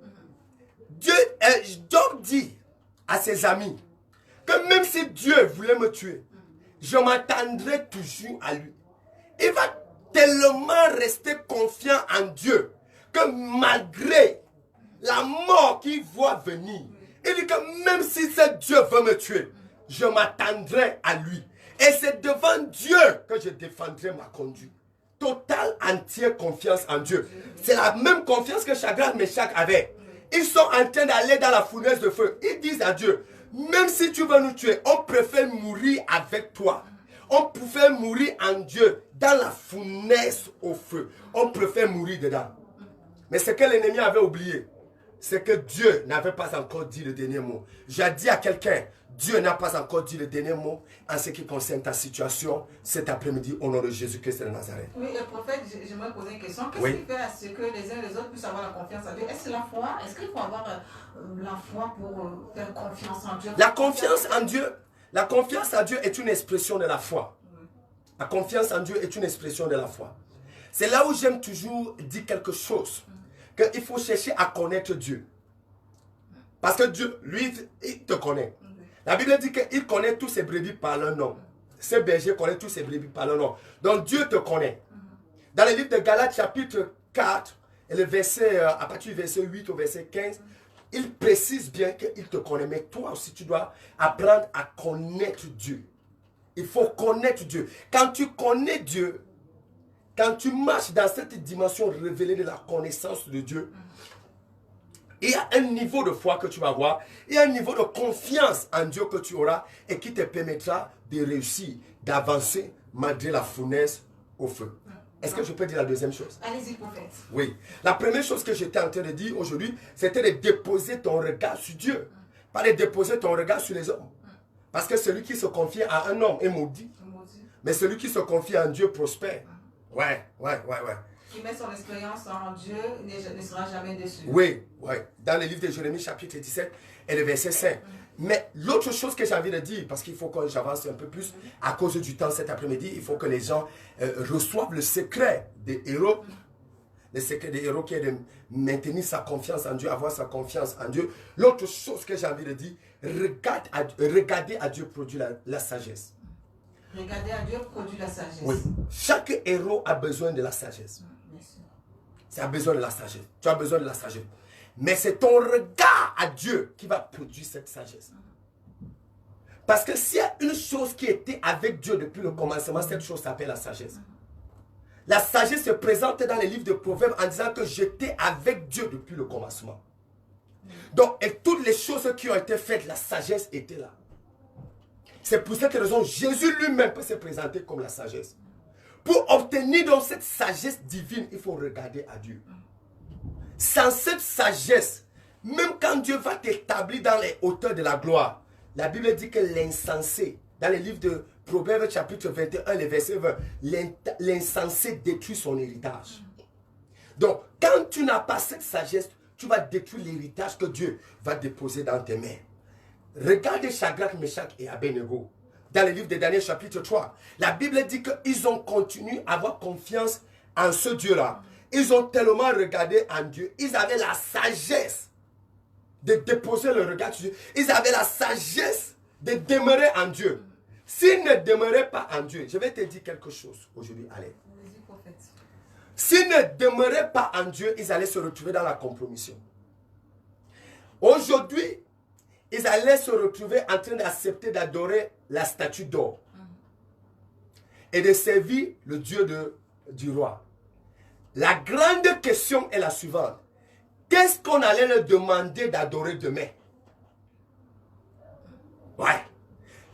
Job dit à ses amis que même si Dieu voulait me tuer, je m'attendrai toujours à lui. Il va tellement rester confiant en Dieu que malgré la mort qu'il voit venir, il dit que même si ce Dieu veut me tuer, je m'attendrai à lui. Et c'est devant Dieu que je défendrai ma conduite. Totale, entière confiance en Dieu. C'est la même confiance que Shadrach, Meshach avait. Ils sont en train d'aller dans la fournaise de feu. Ils disent à Dieu, même si tu veux nous tuer, on préfère mourir avec toi. On préfère mourir en Dieu, dans la fournaise au feu. On préfère mourir dedans. Mais ce que l'ennemi avait oublié, c'est que Dieu n'avait pas encore dit le dernier mot. J'ai dit à quelqu'un, Dieu n'a pas encore dit le dernier mot en ce qui concerne ta situation cet après-midi au nom de Jésus-Christ de Nazareth.
Oui, le prophète, j'aimerais poser une question. Qu'est-ce qui fait à ce que les uns et les autres puissent avoir la confiance en Dieu? Est-ce la foi? Est-ce qu'il faut avoir la foi pour faire confiance en Dieu?
La confiance en Dieu, la confiance en Dieu est une expression de la foi. La confiance en Dieu est une expression de la foi. C'est là où j'aime toujours dire quelque chose. Qu'il faut chercher à connaître Dieu. Parce que Dieu, lui, il te connaît. La Bible dit qu'il connaît tous ses brebis par leur nom. Ces bergers connaissent tous ses brebis par leur nom. Donc Dieu te connaît. Dans le livre de Galates chapitre 4, et le verset, à partir du verset 8 au verset 15, il précise bien qu'il te connaît. Mais toi aussi, tu dois apprendre à connaître Dieu. Il faut connaître Dieu. Quand tu connais Dieu, quand tu marches dans cette dimension révélée de la connaissance de Dieu, il y a un niveau de foi que tu vas avoir, il y a un niveau de confiance en Dieu que tu auras et qui te permettra de réussir, d'avancer malgré la fournaise au feu. Est-ce que je peux dire la deuxième chose?
Allez-y, prophète.
Oui. La première chose que j'étais en train de dire aujourd'hui, c'était de déposer ton regard sur Dieu. Pas de déposer ton regard sur les hommes. Parce que celui qui se confie à un homme est maudit. Mais celui qui se confie à un Dieu prospère. Ouais.
qui met son expérience en Dieu ne sera jamais déçu.
Oui, oui. Dans le livre de Jérémie, chapitre 17 et le verset 5. Mais l'autre chose que j'ai envie de dire, parce qu'il faut que j'avance un peu plus, à cause du temps cet après-midi, il faut que les gens reçoivent le secret des héros. Le secret des héros qui est de maintenir sa confiance en Dieu, avoir sa confiance en Dieu. L'autre chose que j'ai envie de dire, regardez à Dieu produire la sagesse.
Regardez à Dieu produit la sagesse.
Oui. Chaque héros a besoin de la sagesse. Tu as besoin de la sagesse. Tu as besoin de la sagesse. Mais c'est ton regard à Dieu qui va produire cette sagesse. Parce que s'il y a une chose qui était avec Dieu depuis le commencement, cette chose s'appelle la sagesse. La sagesse se présente dans les livres de Proverbes en disant que j'étais avec Dieu depuis le commencement. Donc, et toutes les choses qui ont été faites, la sagesse était là. C'est pour cette raison Jésus lui-même peut se présenter comme la sagesse. Pour obtenir donc cette sagesse divine, il faut regarder à Dieu. Sans cette sagesse, même quand Dieu va t'établir dans les hauteurs de la gloire, la Bible dit que l'insensé, dans les livres de Proverbes chapitre 21, le verset 20, l'insensé détruit son héritage. Donc, quand tu n'as pas cette sagesse, tu vas détruire l'héritage que Dieu va déposer dans tes mains. Regardez Shadrach, Meshach et Abednego. Dans le livre de Daniel chapitre 3, la Bible dit qu'ils ont continué à avoir confiance en ce Dieu-là. Ils ont tellement regardé en Dieu. Ils avaient la sagesse de déposer le regard sur Dieu. Ils avaient la sagesse de demeurer en Dieu. S'ils ne demeuraient pas en Dieu, je vais te dire quelque chose aujourd'hui. Allez. S'ils ne demeuraient pas en Dieu, ils allaient se retrouver dans la compromission. Aujourd'hui, ils allaient se retrouver en train d'accepter d'adorer la statue d'or et de servir le Dieu du roi. La grande question est la suivante. Qu'est-ce qu'on allait leur demander d'adorer demain? Ouais.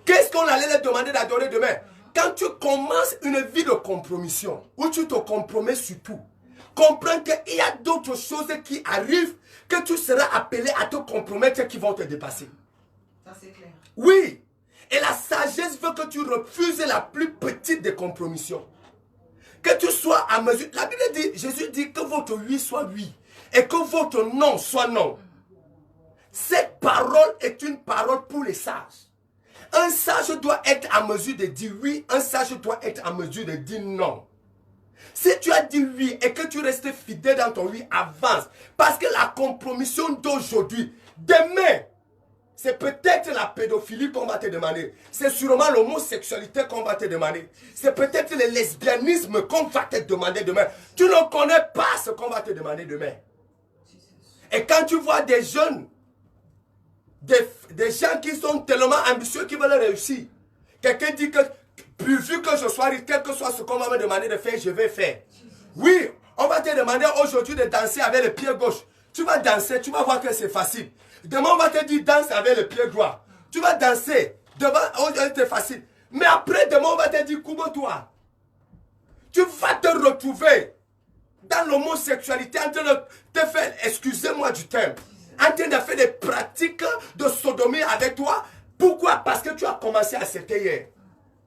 Qu'est-ce qu'on allait leur demander d'adorer demain? Quand tu commences une vie de compromission, où tu te compromets sur tout, comprends qu'il y a d'autres choses qui arrivent, que tu seras appelé à te compromettre qui vont te dépasser.
Ça c'est clair.
Oui. Et la sagesse veut que tu refuses la plus petite des compromissions. Que tu sois à mesure. La Bible dit, Jésus dit que votre oui soit oui. Et que votre non soit non. Cette parole est une parole pour les sages. Un sage doit être à mesure de dire oui. Un sage doit être à mesure de dire non. Si tu as dit oui et que tu restes fidèle dans ton oui, avance. Parce que la compromission d'aujourd'hui, demain, c'est peut-être la pédophilie qu'on va te demander. C'est sûrement l'homosexualité qu'on va te demander. C'est peut-être le lesbianisme qu'on va te demander demain. Tu ne connais pas ce qu'on va te demander demain. Et quand tu vois des jeunes, des gens qui sont tellement ambitieux qui veulent réussir, quelqu'un dit que pourvu que je sois riche, quel que soit ce qu'on va me demander de faire, je vais faire. Oui, on va te demander aujourd'hui de danser avec le pied gauche. Tu vas danser, tu vas voir que c'est facile. Demain, on va te dire danse avec le pied droit. Tu vas danser. Demain, c'est facile. Mais après, demain, on va te dire couvre-toi. Tu vas te retrouver dans l'homosexualité en train de te faire, excusez-moi du terme, en train de faire des pratiques de sodomie avec toi. Pourquoi? Parce que tu as commencé à accepter hier.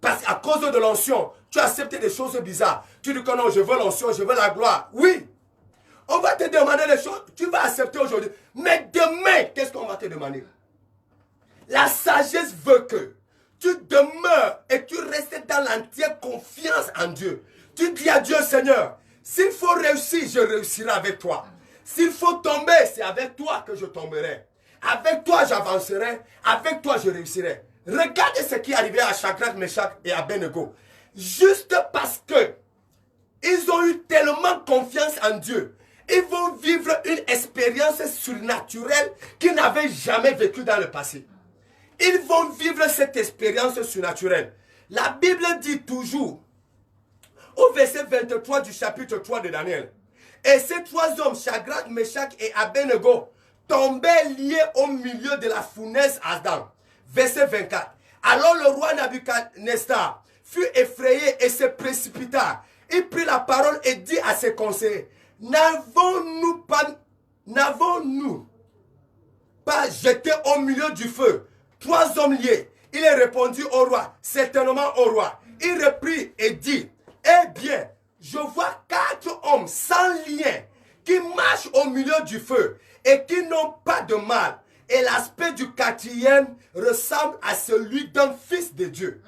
Parce qu'à cause de l'onction, tu as accepté des choses bizarres. Tu dis que non, je veux l'onction, je veux la gloire. Oui. On va te demander des choses, tu vas accepter aujourd'hui. Mais demain, qu'est-ce qu'on va te demander? La sagesse veut que tu demeures et tu restes dans l'entière confiance en Dieu. Tu dis à Dieu, Seigneur, s'il faut réussir, je réussirai avec toi. S'il faut tomber, c'est avec toi que je tomberai. Avec toi, j'avancerai. Avec toi, je réussirai. Regardez ce qui est arrivé à Shadrach, Meshach et Abednego. Juste parce que ils ont eu tellement confiance en Dieu. Ils vont vivre une expérience surnaturelle qu'ils n'avaient jamais vécue dans le passé. Ils vont vivre cette expérience surnaturelle. La Bible dit toujours, au verset 23 du chapitre 3 de Daniel, et ces trois hommes, Shadrach, Meshach et Abednego, tombaient liés au milieu de la fournaise ardente. Verset 24. Alors le roi Nabuchodonosor fut effrayé et se précipita. Il prit la parole et dit à ses conseillers, n'avons-nous pas jeté au milieu du feu trois hommes liés? Il est répondu au roi, certainement au roi. Il reprit et dit, eh bien, je vois 4 hommes sans lien qui marchent au milieu du feu et qui n'ont pas de mal. Et l'aspect du 4e ressemble à celui d'un fils de Dieu.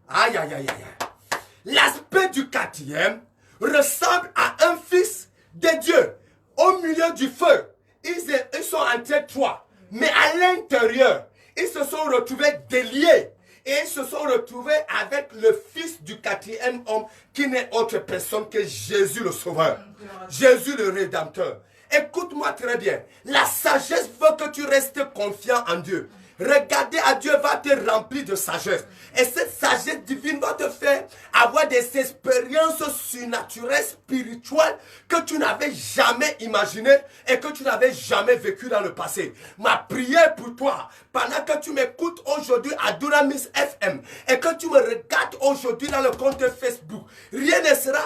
Aïe, aïe, aïe, aïe. L'aspect du 4e ressemble à un fils de Dieu. Au milieu du feu, ils sont entrés 3. Mais à l'intérieur, ils se sont retrouvés déliés. Et ils se sont retrouvés avec le fils du 4e homme qui n'est autre personne que Jésus le Sauveur. Jésus le Rédempteur. Écoute-moi très bien. La sagesse veut que tu restes confiant en Dieu. Regarder à Dieu va te remplir de sagesse. Et cette sagesse divine va te faire avoir des expériences surnaturelles, spirituelles que tu n'avais jamais imaginées et que tu n'avais jamais vécues dans le passé. Ma prière pour toi, pendant que tu m'écoutes aujourd'hui à Dunamis FM et que tu me regardes aujourd'hui dans le compte Facebook, rien ne sera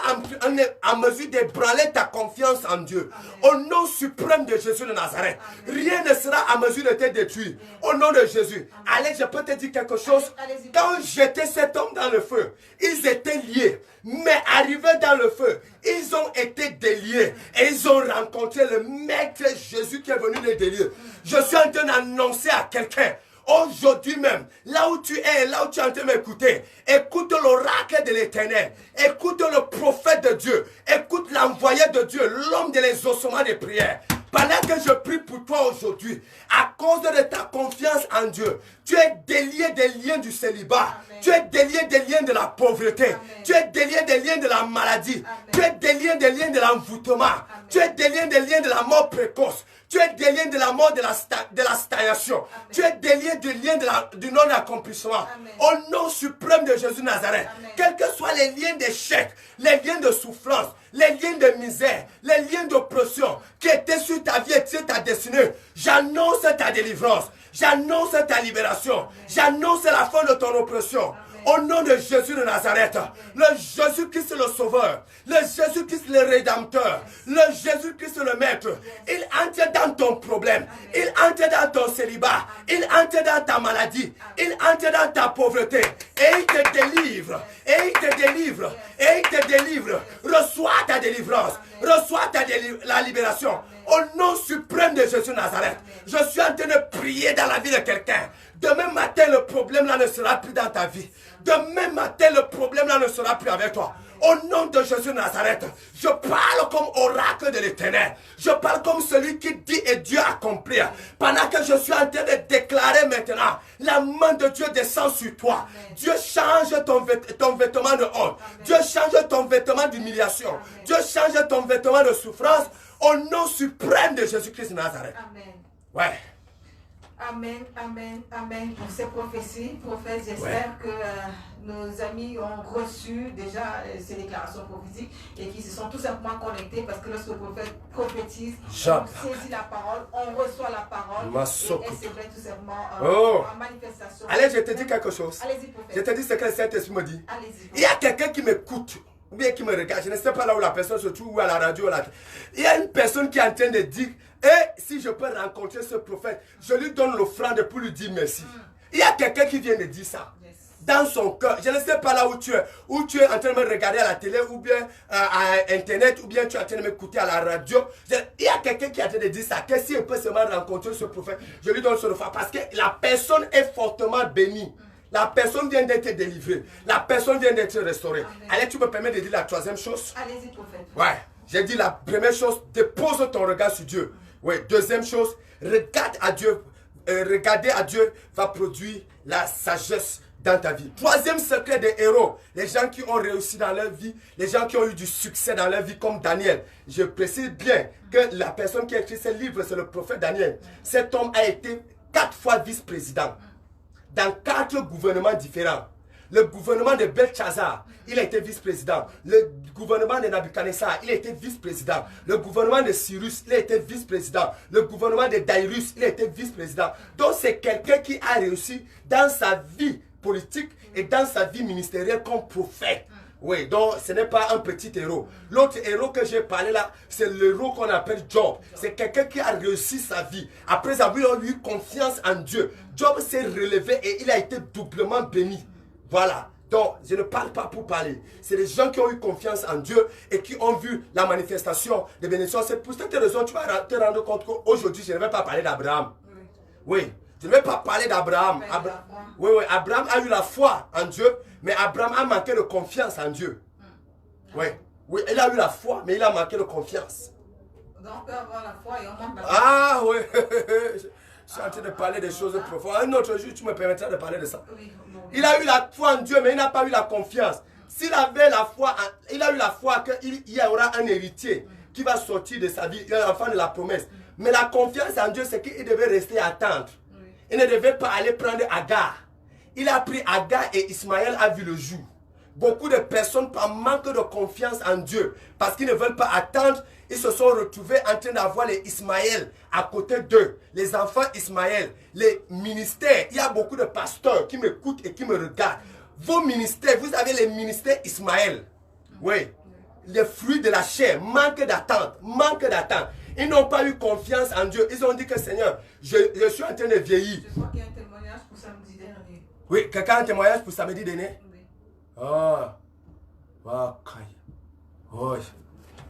en mesure d'ébranler ta confiance en Dieu. Amen. Au nom suprême de Jésus de Nazareth, amen, rien ne sera en mesure de te détruire. Au nom de Jésus. Amen. Allez, je peux te dire quelque chose. Quand j'étais cet homme dans le feu, ils étaient liés. Mais arrivés dans le feu, ils ont été déliés. Et ils ont rencontré le Maître Jésus qui est venu les délier. Je suis en train d'annoncer à quelqu'un, aujourd'hui même, là où tu es, là où tu es en train de m'écouter, écoute l'oracle de l'Éternel, écoute le prophète de Dieu, écoute l'envoyé de Dieu, l'homme de les ossements de prière. Pendant que je prie pour toi aujourd'hui, à cause de ta confiance en Dieu, tu es délié des liens du célibat. Amen. Tu es délié des liens de la pauvreté. Amen. Tu es délié des liens de la maladie. Amen. Tu es délié des liens de l'envoûtement. Tu es délié des liens de la mort précoce. Tu es délié de la mort de la stagnation. Amen. Tu es délié du lien du non-accomplissement. Au nom suprême de Jésus Nazareth, amen, quels que soient les liens d'échec, les liens de souffrance, les liens de misère, les liens d'oppression qui étaient sur ta vie et sur ta destinée, j'annonce ta délivrance, j'annonce ta libération, j'annonce la fin de ton oppression. Au nom de Jésus de Nazareth, le Jésus-Christ le Sauveur, le Jésus-Christ le Rédempteur, le Jésus-Christ le Maître, il entre dans ton problème, il entre dans ton célibat, il entre dans ta maladie, il entre dans ta pauvreté, et il te délivre, et il te délivre, et il te délivre. Reçois ta délivrance, reçois la libération. Au nom suprême de Jésus de Nazareth, je suis en train de prier dans la vie de quelqu'un. Demain matin, le problème là ne sera plus dans ta vie. Demain matin, le problème là ne sera plus avec toi. Au nom de Jésus de Nazareth, je parle comme oracle de l'Éternel. Je parle comme celui qui dit et Dieu accomplit. Pendant que je suis en train de déclarer maintenant, la main de Dieu descend sur toi. Amen. Dieu change ton vêtement de honte. Amen. Dieu change ton vêtement d'humiliation. Dieu change ton vêtement de souffrance. Au nom suprême de Jésus-Christ de Nazareth. Amen. Ouais.
Amen, amen, amen. Pour ces prophéties, prophètes, j'espère que nos amis ont reçu déjà ces déclarations prophétiques et qui se sont tout simplement connectés parce que lorsque le prophète prophétise, on saisit la parole, on reçoit la parole et elle se met tout simplement en manifestation.
Allez, je te dis quelque chose.
Allez-y, prophète.
Je te dis ce que le Saint-Esprit me dit.
Allez-y.
Il y a quelqu'un qui m'écoute ou bien qui me regarde. Je ne sais pas là où la personne se trouve, ou à la radio. Là. Il y a une personne qui est en train de dire, si je peux rencontrer ce prophète, je lui donne l'offrande pour lui dire merci. Il y a quelqu'un qui vient de dire ça. Dans son cœur. Je ne sais pas là où tu es en train de me regarder à la télé ou bien à Internet ou bien tu es en train de m'écouter à la radio. Il y a quelqu'un qui est en train de dire ça. Que si il peut seulement rencontrer ce prophète, je lui donne son offrande parce que la personne est fortement bénie. La personne vient d'être délivrée. La personne vient d'être restaurée. Amen. Allez, tu me permets de dire la troisième chose?
Allez-y, prophète.
Ouais. J'ai dit la première chose, dépose ton regard sur Dieu. Oui. Deuxième chose, regarde à Dieu. Regarder à Dieu va produire la sagesse dans ta vie. Troisième secret des héros, les gens qui ont réussi dans leur vie, les gens qui ont eu du succès dans leur vie comme Daniel. Je précise bien que la personne qui a écrit ce livre, c'est le prophète Daniel. Cet homme a été 4 fois vice-président dans 4 gouvernements différents. Le gouvernement de Belshazzar, il a été vice-président. Le gouvernement de Nabucodonosor, il a été vice-président. Le gouvernement de Cyrus, il a été vice-président. Le gouvernement de Darius, il a été vice-président. Donc c'est quelqu'un qui a réussi dans sa vie politique et dans sa vie ministérielle comme prophète. Oui, donc ce n'est pas un petit héros. L'autre héros que j'ai parlé là, c'est l'héros qu'on appelle Job. C'est quelqu'un qui a réussi sa vie. Après avoir eu confiance en Dieu, Job s'est relevé et il a été doublement béni. Voilà. Donc, je ne parle pas pour parler. C'est les gens qui ont eu confiance en Dieu et qui ont vu la manifestation des bénédictions. C'est pour cette raison que tu vas te rendre compte qu'aujourd'hui, je ne vais pas parler d'Abraham. Oui, je ne vais pas parler d'Abraham. Oui, Abraham a eu la foi en Dieu, mais Abraham a manqué de confiance en Dieu. Oui, il a eu la foi, mais il a manqué de confiance.
Donc, on peut avoir la foi et on manque la foi.
Ah oui, je suis en train de parler des choses profondes. Un autre jour, tu me permettras de parler de ça. Il a eu la foi en Dieu, mais il n'a pas eu la confiance. S'il avait la foi, il a eu la foi qu'il y aura un héritier qui va sortir de sa vie, un enfant de la promesse. Mais la confiance en Dieu, c'est qu'il devait rester attendre. Il ne devait pas aller prendre Agar. Il a pris Agar et Ismaël a vu le jour. Beaucoup de personnes, par manque de confiance en Dieu, parce qu'ils ne veulent pas attendre, ils se sont retrouvés en train d'avoir les Ismaël à côté d'eux. Les enfants Ismaël, les ministères. Il y a beaucoup de pasteurs qui m'écoutent et qui me regardent. Vos ministères, vous avez les ministères Ismaël. Oui. Les fruits de la chair, manque d'attente, manque d'attente. Ils n'ont pas eu confiance en Dieu. Ils ont dit que Seigneur, je suis en train de vieillir.
Je crois qu'il y a un témoignage pour samedi dernier.
Oui, quelqu'un a un témoignage pour samedi dernier?
Oui.
Oh,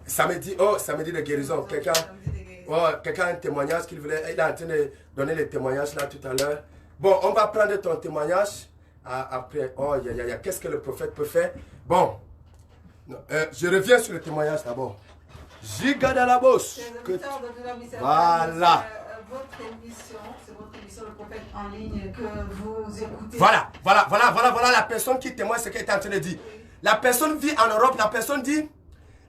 samedi de guérison. Quelqu'un a un témoignage qu'il voulait. Il est en train de donner les témoignages là tout à l'heure. Bon, on va prendre ton témoignage après. Oh, qu'est-ce que le prophète peut faire? Bon, je reviens sur le témoignage d'abord. Giga dans la bosse. Voilà.
C'est votre émission, le prophète en ligne que vous écoutez.
Voilà la personne qui témoigne ce qu'elle est en train de dire. La personne vit en Europe, la personne dit,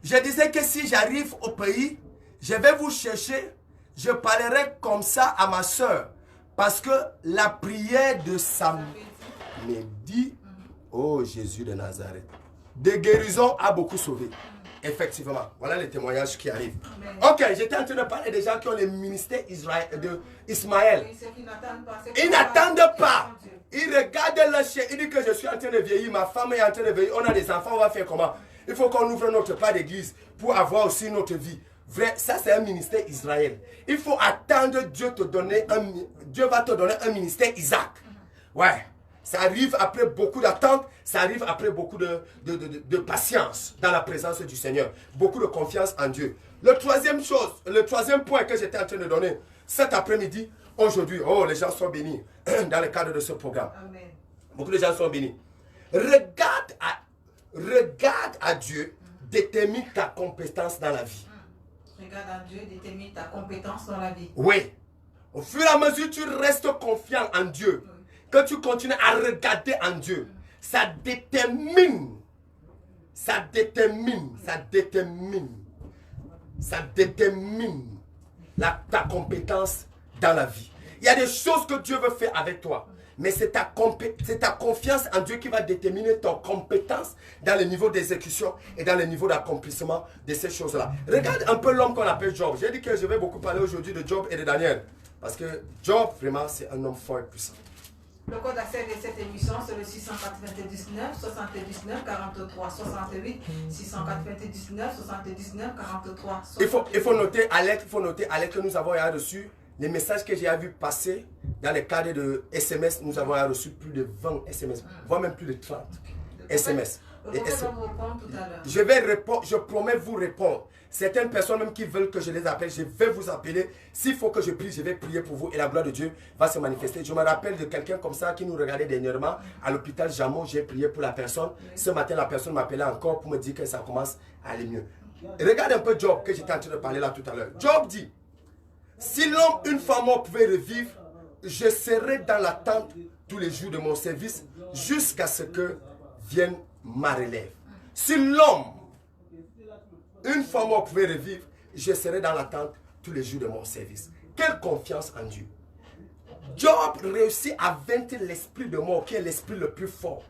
je disais que si j'arrive au pays, je vais vous chercher, je parlerai comme ça à ma soeur. Parce que la prière de samedi, oh Jésus de Nazareth, de guérison a beaucoup sauvé. Effectivement, voilà les témoignages qui arrivent. Ok, j'étais en train de parler des gens qui ont le ministère d'Ismaël. Ils n'attendent pas. Ils regardent leur chien. Ils disent que je suis en train de vieillir, ma femme est en train de vieillir, on a des enfants, on va faire comment? Il faut qu'on ouvre notre pas d'église pour avoir aussi notre vie. Vrai, ça c'est un ministère Israël. Il faut attendre Dieu te donner Dieu va te donner un ministère Isaac. Ouais. Ça arrive après beaucoup d'attente, ça arrive après beaucoup de patience dans la présence du Seigneur. Beaucoup de confiance en Dieu. Le troisième point que j'étais en train de donner cet après-midi, aujourd'hui, oh les gens sont bénis dans le cadre de ce programme.
Amen.
Beaucoup de gens sont bénis. Regarde à Dieu, détermine ta compétence dans la vie.
Regarde à Dieu, détermine ta compétence dans la vie.
Oui. Au fur et à mesure tu restes confiant en Dieu, que tu continues à regarder en Dieu, ça détermine ta compétence dans la vie. Il y a des choses que Dieu veut faire avec toi, mais c'est ta confiance en Dieu qui va déterminer ton compétence dans le niveau d'exécution et dans le niveau d'accomplissement de ces choses-là. Regarde un peu l'homme qu'on appelle Job. J'ai dit que je vais beaucoup parler aujourd'hui de Job et de Daniel, parce que Job, vraiment, c'est un homme fort et puissant.
Le code d'accès de cette émission, c'est le 699 79 43 68 699 79 43 68.
Il faut noter, Alex, que nous avons reçu les messages que j'ai vu passer dans le cadre de SMS. Nous avons reçu plus de 20 SMS, voire même plus de 30 SMS. Je promets vous répondre. Certaines personnes même qui veulent que je les appelle, je vais vous appeler. S'il faut que je prie, je vais prier pour vous et la gloire de Dieu va se manifester. Je me rappelle de quelqu'un comme ça qui nous regardait dernièrement à l'hôpital Jamon. J'ai prié pour la personne. Ce matin, la personne m'appelait encore pour me dire que ça commence à aller mieux. Et regarde un peu Job que j'étais en train de parler là tout à l'heure. Job dit, si l'homme, une fois mort, pouvait revivre, je serai dans l'attente tous les jours de mon service jusqu'à ce que vienne ma relève. Si l'homme, une fois mort, pouvait revivre, je serai dans l'attente tous les jours de mon service. Quelle confiance en Dieu. Job réussit à vaincre l'esprit de mort, qui est l'esprit le plus fort.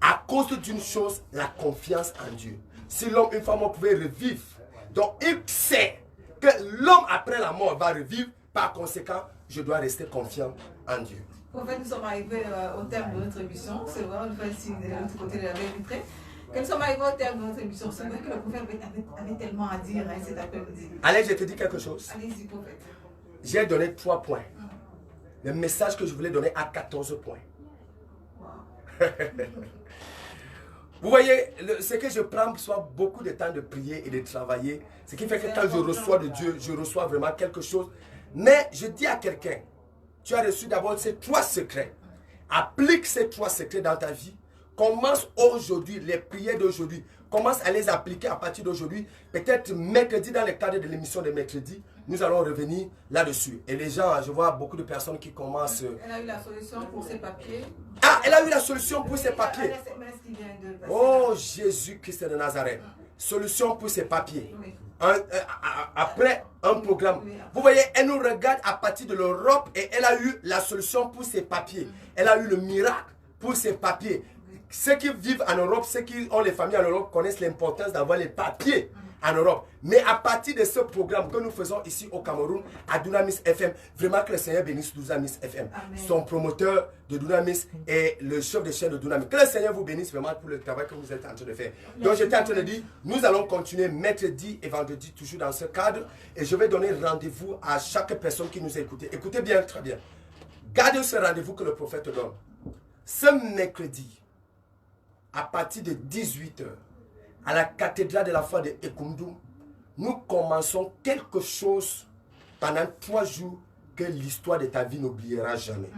À cause d'une chose, la confiance en Dieu. Si l'homme, une fois mort, pouvait revivre, donc il sait que l'homme après la mort va revivre. Par conséquent, je dois rester confiant en Dieu.
En fait, nous sommes arrivés au terme de notre émission. C'est vrai, on fait ici de l'autre côté de la baie vitrée. Quand nous sommes arrivés au terme de notre émission, c'est vrai que le prophète avait tellement à dire cet après-midi.
Allez, je te dis quelque chose.
Allez-y, prophète.
J'ai donné 3 points. Le message que je voulais donner a 14 points.
Wow.
Vous voyez, ce que je prends soit beaucoup de temps de prier et de travailler, ce qui fait que quand je reçois de Dieu, je reçois vraiment quelque chose. Mais je dis à quelqu'un, tu as reçu d'abord ces 3 secrets. Applique ces 3 secrets dans ta vie. Commence aujourd'hui, les prières d'aujourd'hui. Commence à les appliquer à partir d'aujourd'hui. Peut-être mercredi, dans le cadre de l'émission de mercredi, nous allons revenir là-dessus. Et les gens, je vois beaucoup de personnes qui commencent...
Elle a eu la solution pour ses papiers.
Ah, elle a eu la solution pour ses papiers. Oh, Jésus-Christ de Nazareth. Solution pour ses papiers.
Oui.
Après un programme. Vous voyez, elle nous regarde à partir de l'Europe et elle a eu la solution pour ses papiers. Elle a eu le miracle pour ses papiers. Ceux qui vivent en Europe, ceux qui ont les familles en Europe connaissent l'importance d'avoir les papiers en Europe. Mais à partir de ce programme que nous faisons ici au Cameroun, à Dunamis FM, vraiment que le Seigneur bénisse Dunamis FM. Amen. Son promoteur de Dunamis et le chef de chaîne de Dunamis. Que le Seigneur vous bénisse vraiment pour le travail que vous êtes en train de faire. Donc j'étais en train de dire, nous allons continuer mercredi et vendredi toujours dans ce cadre. Et je vais donner rendez-vous à chaque personne qui nous écoute. Écoutez bien, très bien. Gardez ce rendez-vous que le prophète donne. Ce mercredi, à partir de 18h, à la cathédrale de la foi de Ekumdum, nous commençons quelque chose pendant 3 jours que l'histoire de ta vie n'oubliera jamais.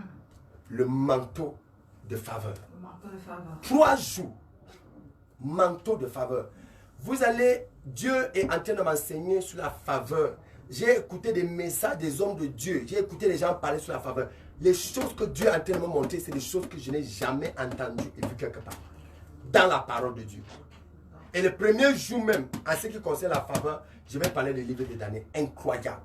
Le manteau de faveur. 3 jours. Manteau de faveur. Vous allez, Dieu est en train de m'enseigner sur la faveur. J'ai écouté des messages des hommes de Dieu. J'ai écouté les gens parler sur la faveur. Les choses que Dieu est en train de me montrer, c'est des choses que je n'ai jamais entendues et vues quelque part. Dans la parole de Dieu. Et le premier jour même, en ce qui concerne la faveur, je vais parler des livres des damnés. Incroyable.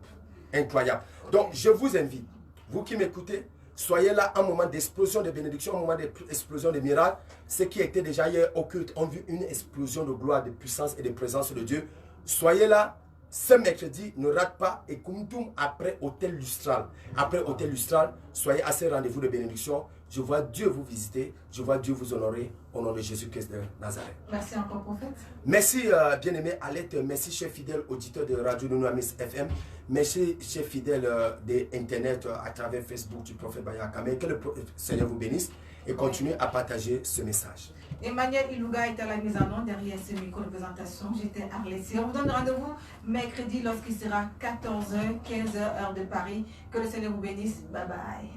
Incroyable. Donc, je vous invite, vous qui m'écoutez, soyez là un moment d'explosion de bénédiction, un moment d'explosion de miracles. Ceux qui étaient déjà hier occultes ont vu une explosion de gloire, de puissance et de présence de Dieu. Soyez là. Ce mercredi, ne rate pas et Kumtum après Hôtel Lustral. Après Hôtel Lustral, soyez à ce rendez-vous de bénédiction. Je vois Dieu vous visiter, je vois Dieu vous honorer au nom de Jésus-Christ de Nazareth.
Merci encore, prophète.
Merci, bien-aimé Alette. Merci, chef fidèle auditeur de Radio Dunamis FM. Merci, chef fidèle d'Internet à travers Facebook du prophète Bayakame. Que le Seigneur vous bénisse et continue à partager ce message.
Emmanuel Ilouga est à la mise en œuvre derrière ce micro de présentation. J'étais Arlessie. On vous donne rendez-vous mercredi lorsqu'il sera 14h, 15h, heure de Paris. Que le Seigneur vous bénisse. Bye bye.